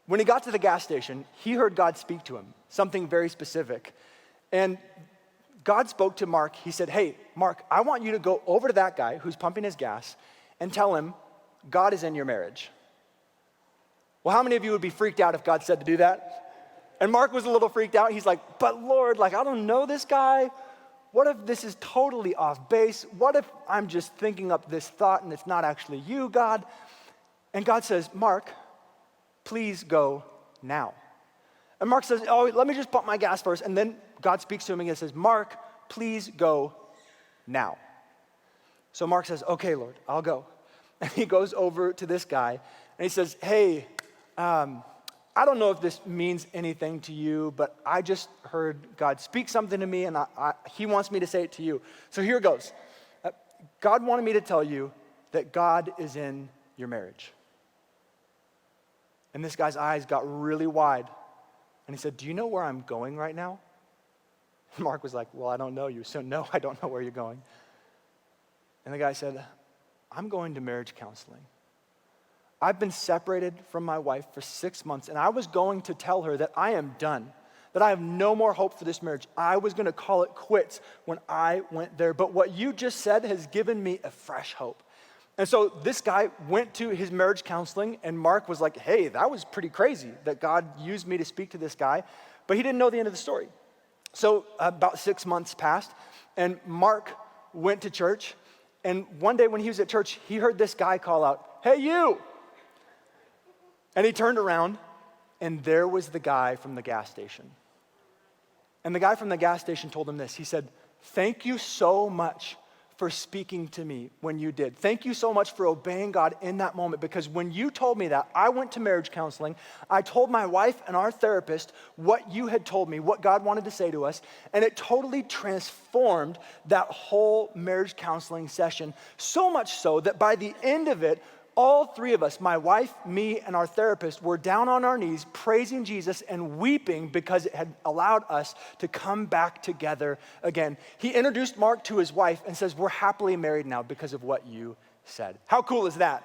when he got to the gas station, he heard God speak to him, something very specific. And God spoke to Mark. He said, hey, Mark, I want you to go over to that guy who's pumping his gas and tell him God is in your marriage. Well, how many of you would be freaked out if God said to do that? And Mark was a little freaked out. He's like, but Lord, I don't know this guy. What if this is totally off base? What if I'm just thinking up this thought and it's not actually you, God? And God says, Mark, please go now. And Mark says, oh, let me just pump my gas first. And then God speaks to him and says, Mark, please go now. So Mark says, okay, Lord, I'll go. And he goes over to this guy and he says, hey, I don't know if this means anything to you, but I just heard God speak something to me and he wants me to say it to you. So here it goes. God wanted me to tell you that God is in your marriage. And this guy's eyes got really wide. And he said, do you know where I'm going right now? And Mark was like, well, I don't know you. So no, I don't know where you're going. And the guy said, I'm going to marriage counseling. I've been separated from my wife for 6 months, and I was going to tell her that I am done, that I have no more hope for this marriage. I was going to call it quits when I went there. But what you just said has given me a fresh hope. And so this guy went to his marriage counseling, and Mark was like, hey, that was pretty crazy that God used me to speak to this guy. But he didn't know the end of the story. So about 6 months passed, and Mark went to church. And one day when he was at church, he heard this guy call out, hey, you. And he turned around, and there was the guy from the gas station. And the guy from the gas station told him this. He said, thank you so much for speaking to me when you did. Thank you so much for obeying God in that moment, because when you told me that, I went to marriage counseling. I told my wife and our therapist what you had told me, what God wanted to say to us, and it totally transformed that whole marriage counseling session, so much so that by the end of it, all three of us, my wife, me, and our therapist, were down on our knees praising Jesus and weeping because it had allowed us to come back together again. He introduced Mark to his wife and says, we're happily married now because of what you said. How cool is that?